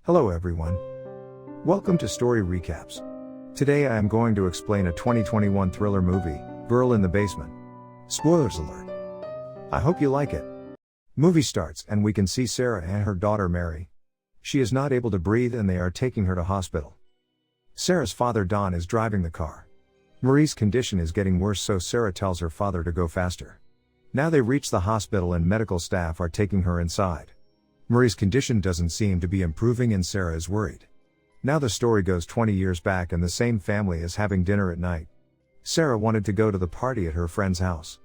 Hello everyone. Welcome to Story Recaps. Today I am going to explain a 2021 thriller movie, Girl in the Basement. Spoilers alert. I hope you like it. Movie starts and we can see Sara and her daughter Mary. She is not able to breathe and they are taking her to hospital. Sara's father Don is driving the car. Marie's condition is getting worse, so Sara tells her father to go faster. Now they reach the hospital and medical staff are taking her inside. Marie's condition doesn't seem to be improving and Sara is worried. Now the story goes 20 years back and the same family is having dinner at night. Sara wanted to go to the party at her friend's house.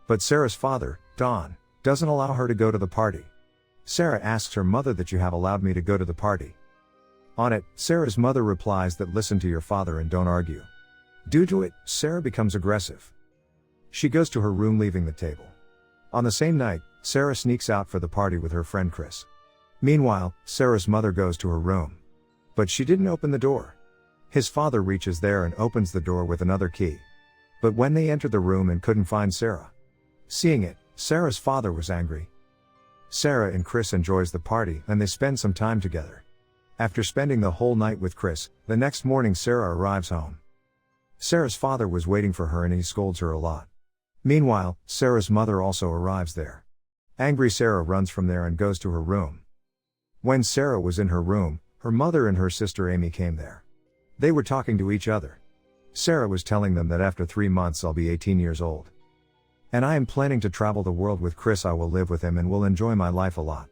But Sara's father, Don, doesn't allow her to go to the party. Sara asks her mother that you have allowed me to go to the party. On it, Sara's mother replies that listen to your father and don't argue. Due to it, Sara becomes aggressive. She goes to her room leaving the table. On the same night, Sara sneaks out for the party with her friend Chris. Meanwhile, Sara's mother goes to her room. But she didn't open the door. His father reaches there and opens the door with another key. But when they enter the room and couldn't find Sara. Seeing it, Sara's father was angry. Sara and Chris enjoys the party and they spend some time together. After spending the whole night with Chris, the next morning Sara arrives home. Sara's father was waiting for her and he scolds her a lot. Meanwhile, Sara's mother also arrives there. Angry Sara runs from there and goes to her room. When Sara was in her room, her mother and her sister Amy came there. They were talking to each other. Sara was telling them that after 3 months I'll be 18 years old. And I am planning to travel the world with Chris. I will live with him and will enjoy my life a lot.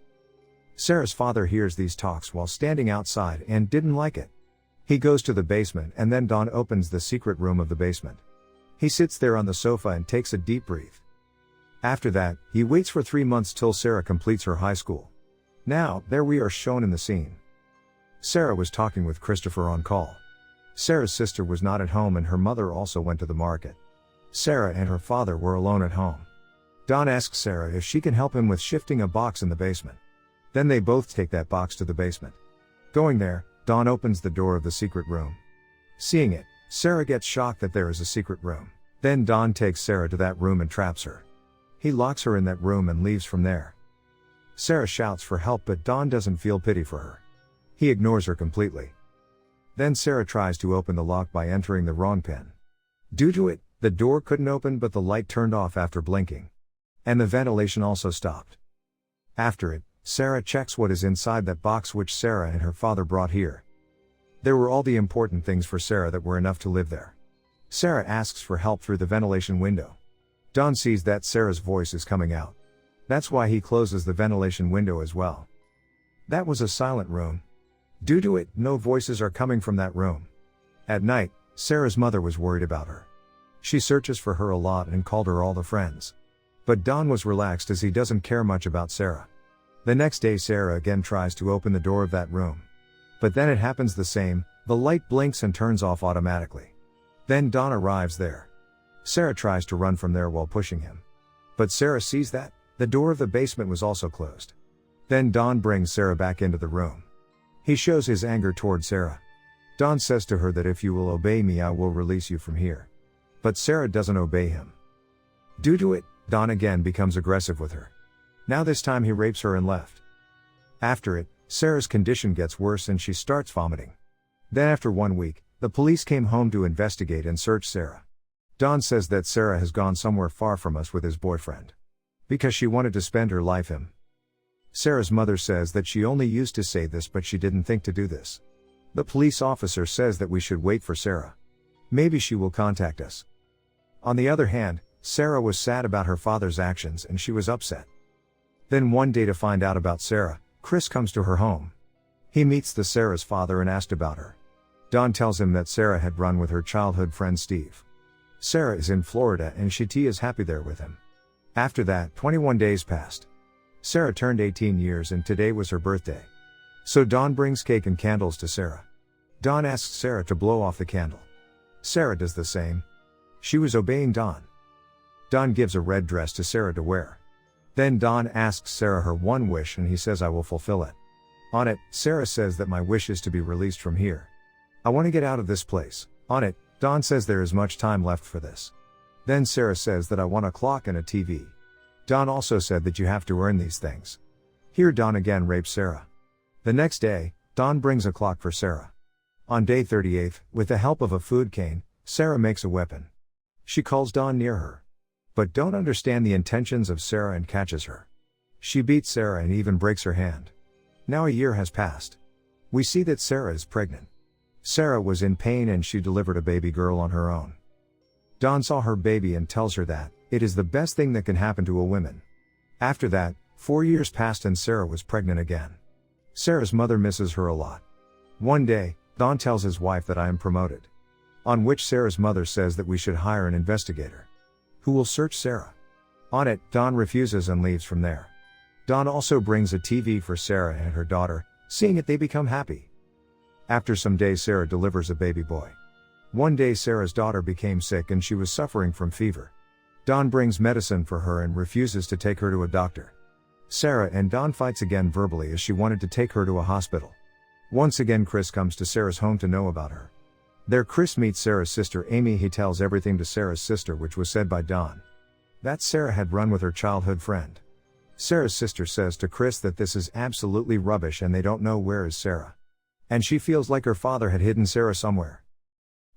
Sara's father hears these talks while standing outside and didn't like it. He goes to the basement and then Don opens the secret room of the basement. He sits there on the sofa and takes a deep breath. After that, he waits for 3 months till Sara completes her high school. Now, there we are shown in the scene. Sara was talking with Christopher on call. Sara's sister was not at home and her mother also went to the market. Sara and her father were alone at home. Don asks Sara if she can help him with shifting a box in the basement. Then they both take that box to the basement. Going there, Don opens the door of the secret room. Seeing it, Sara gets shocked that there is a secret room. Then Don takes Sara to that room and traps her. He locks her in that room and leaves from there. Sara shouts for help but Don doesn't feel pity for her. He ignores her completely. Then Sara tries to open the lock by entering the wrong pin. Due to it, the door couldn't open but the light turned off after blinking. And the ventilation also stopped. After it, Sara checks what is inside that box which Sara and her father brought here. There were all the important things for Sara that were enough to live there. Sara asks for help through the ventilation window. Don sees that Sara's voice is coming out. That's why he closes the ventilation window as well. That was a silent room. Due to it, no voices are coming from that room. At night, Sara's mother was worried about her. She searches for her a lot and called her all the friends. But Don was relaxed as he doesn't care much about Sara. The next day Sara again tries to open the door of that room. But then it happens the same, the light blinks and turns off automatically. Then Don arrives there. Sara tries to run from there while pushing him. But Sara sees that the door of the basement was also closed. Then Don brings Sara back into the room. He shows his anger toward Sara. Don says to her that if you will obey me I will release you from here. But Sara doesn't obey him. Due to it, Don again becomes aggressive with her. Now this time he rapes her and left. After it, Sara's condition gets worse and she starts vomiting. Then after 1 week, the police came home to investigate and search Sara. Don says that Sara has gone somewhere far from us with his boyfriend. Because she wanted to spend her life him. Sara's mother says that she only used to say this but she didn't think to do this. The police officer says that we should wait for Sara. Maybe she will contact us. On the other hand, Sara was sad about her father's actions and she was upset. Then one day to find out about Sara, Chris comes to her home. He meets Sara's father and asked about her. Don tells him that Sara had run with her childhood friend Steve. Sara is in Florida and she is happy there with him. After that, 21 days passed. Sara turned 18 years and today was her birthday. So Don brings cake and candles to Sara. Don asks Sara to blow off the candle. Sara does the same. She was obeying Don. Don gives a red dress to Sara to wear. Then Don asks Sara her one wish and he says I will fulfill it. On it, Sara says that my wish is to be released from here. I want to get out of this place. On it, Don says there is much time left for this. Then Sara says that I want a clock and a TV. Don also said that you have to earn these things. Here Don again rapes Sara. The next day, Don brings a clock for Sara. On day 38, with the help of a food cane, Sara makes a weapon. She calls Don near her. But don't understand the intentions of Sara and catches her. She beats Sara and even breaks her hand. Now a year has passed. We see that Sara is pregnant. Sara was in pain and she delivered a baby girl on her own. Don saw her baby and tells her that it is the best thing that can happen to a woman. After that, 4 years passed and Sara was pregnant again. Sara's mother misses her a lot. One day, Don tells his wife that I am promoted. On which Sara's mother says that we should hire an investigator who will search Sara. On it, Don refuses and leaves from there. Don also brings a TV for Sara and her daughter. Seeing it, they become happy. After some days, Sara delivers a baby boy. One day, Sara's daughter became sick and she was suffering from fever. Don brings medicine for her and refuses to take her to a doctor. Sara and Don fights again verbally as she wanted to take her to a hospital. Once again, Chris comes to Sara's home to know about her. There, Chris meets Sara's sister Amy. He tells everything to Sara's sister, which was said by Don. That Sara had run with her childhood friend. Sara's sister says to Chris that this is absolutely rubbish and they don't know where is Sara. And she feels like her father had hidden Sara somewhere.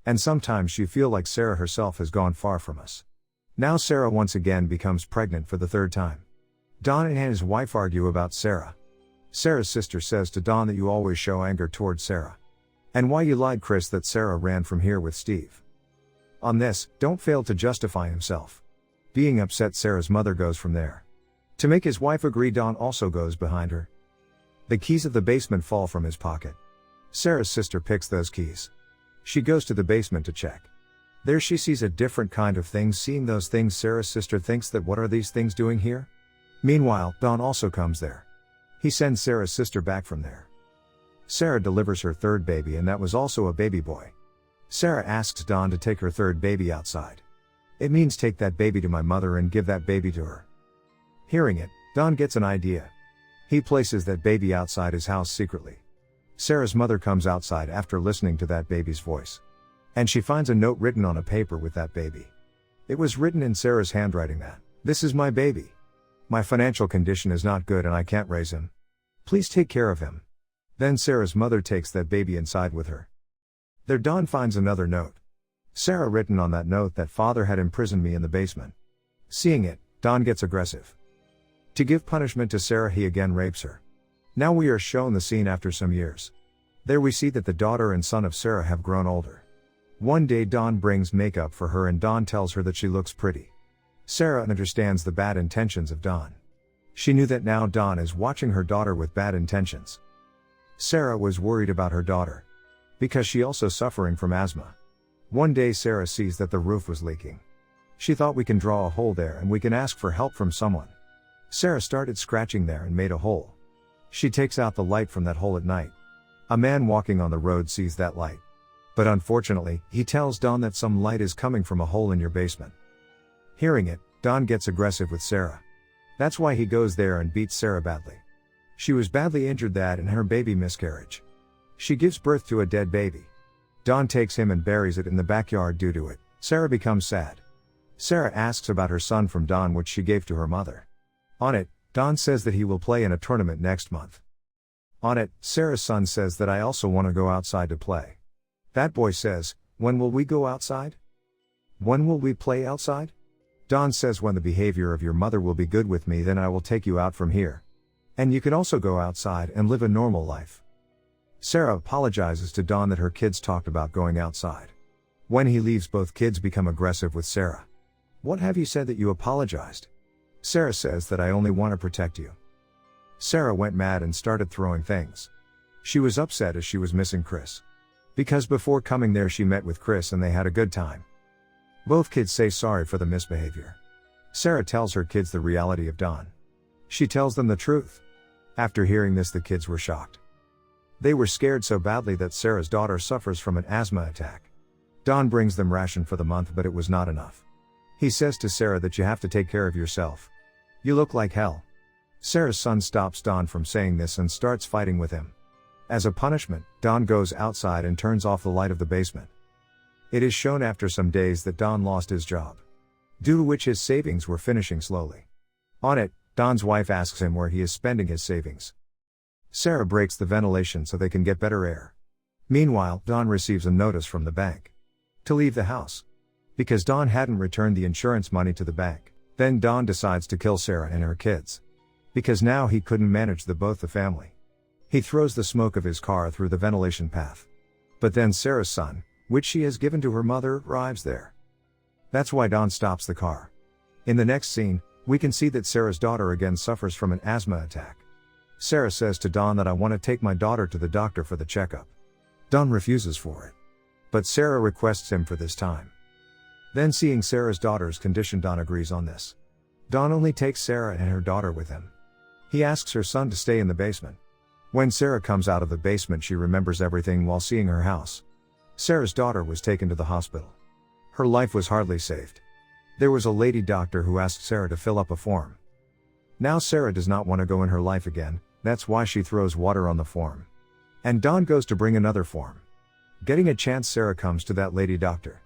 And sometimes she feels like Sara herself has gone far from us. Now Sara once again becomes pregnant for the third time. Don and his wife argue about Sara. Sara's sister says to Don that you always show anger towards Sara. And why you lied Chris that Sara ran from here with Steve. On this, don't fail to justify himself. Being upset, Sara's mother goes from there. To make his wife agree, Don also goes behind her. The keys of the basement fall from his pocket. Sara's sister picks those keys. She goes to the basement to check. There she sees a different kind of things. Seeing those things, Sara's sister thinks that what are these things doing here? Meanwhile, Don also comes there. He sends Sara's sister back from there. Sara delivers her third baby and that was also a baby boy. Sara asks Don to take her third baby outside. It means take that baby to my mother and give that baby to her. Hearing it, Don gets an idea. He places that baby outside his house secretly. Sara's mother comes outside after listening to that baby's voice. And she finds a note written on a paper with that baby. It was written in Sara's handwriting that, "This is my baby. My financial condition is not good and I can't raise him. Please take care of him." Then Sara's mother takes that baby inside with her. There Don finds another note. Sara written on that note that father had imprisoned me in the basement. Seeing it, Don gets aggressive. To give punishment to Sara, he again rapes her. Now we are shown the scene after some years. There we see that the daughter and son of Sara have grown older. One day Don brings makeup for her and Don tells her that she looks pretty. Sara understands the bad intentions of Don. She knew that now Don is watching her daughter with bad intentions. Sara was worried about her daughter, because she also suffering from asthma. One day Sara sees that the roof was leaking. She thought we can draw a hole there and we can ask for help from someone. Sara started scratching there and made a hole. She takes out the light from that hole at night. A man walking on the road sees that light. But unfortunately, he tells Don that some light is coming from a hole in your basement. Hearing it, Don gets aggressive with Sara. That's why he goes there and beats Sara badly. She was badly injured that and her baby miscarriage. She gives birth to a dead baby. Don takes him and buries it in the backyard. Due to it, Sara becomes sad. Sara asks about her son from Don, which she gave to her mother. On it, Don says that he will play in a tournament next month. On it, Sara's son says that I also want to go outside to play. That boy says, "When will we go outside? When will we play outside?" Don says, "When the behavior of your mother will be good with me, then I will take you out from here. And you can also go outside and live a normal life." Sara apologizes to Don that her kids talked about going outside. When he leaves, both kids become aggressive with Sara. "What have you said that you apologized?" Sara says that I only want to protect you. Sara went mad and started throwing things. She was upset as she was missing Chris. Because before coming there she met with Chris and they had a good time. Both kids say sorry for the misbehavior. Sara tells her kids the reality of Don. She tells them the truth. After hearing this, the kids were shocked. They were scared so badly that Sara's daughter suffers from an asthma attack. Don brings them ration for the month, but it was not enough. He says to Sara that you have to take care of yourself. You look like hell. Sara's son stops Don from saying this and starts fighting with him. As a punishment, Don goes outside and turns off the light of the basement. It is shown after some days that Don lost his job, due to which his savings were finishing slowly. On it, Don's wife asks him where he is spending his savings. Sara breaks the ventilation so they can get better air. Meanwhile, Don receives a notice from the bank to leave the house because Don hadn't returned the insurance money to the bank. Then Don decides to kill Sara and her kids because now he couldn't manage both the family. He throws the smoke of his car through the ventilation path. But then Sara's son, which she has given to her mother, arrives there. That's why Don stops the car. In the next scene, we can see that Sara's daughter again suffers from an asthma attack. Sara says to Don that I want to take my daughter to the doctor for the checkup. Don refuses for it. But Sara requests him for this time. Then seeing Sara's daughter's condition, Don agrees on this. Don only takes Sara and her daughter with him. He asks her son to stay in the basement. When Sara comes out of the basement, she remembers everything while seeing her house. Sara's daughter was taken to the hospital. Her life was hardly saved. There was a lady doctor who asked Sara to fill up a form. Now Sara does not want to go in her life again, that's why she throws water on the form. And Don goes to bring another form. Getting a chance, Sara comes to that lady doctor.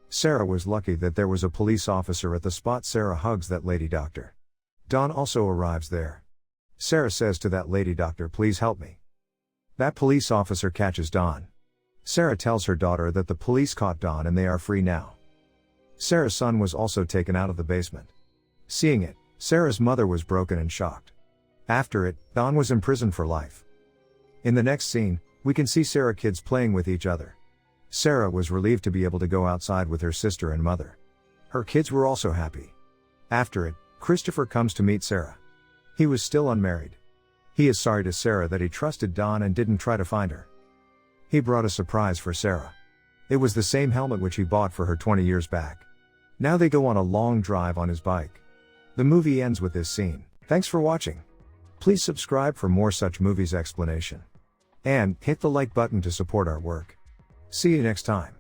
Sara was lucky that there was a police officer at the spot. Sara hugs that lady doctor. Don also arrives there. Sara says to that lady doctor, "Please help me." That police officer catches Don. Sara tells her daughter that the police caught Don and they are free now. Sara's son was also taken out of the basement. Seeing it, Sara's mother was broken and shocked. After it, Don was imprisoned for life. In the next scene, we can see Sara kids playing with each other. Sara was relieved to be able to go outside with her sister and mother. Her kids were also happy. After it, Christopher comes to meet Sara. He was still unmarried. He is sorry to Sara that he trusted Don and didn't try to find her. He brought a surprise for Sara. It was the same helmet which he bought for her 20 years back. Now they go on a long drive on his bike. The movie ends with this scene. Thanks for watching. Please subscribe for more such movies explanation. And hit the like button to support our work. See you next time.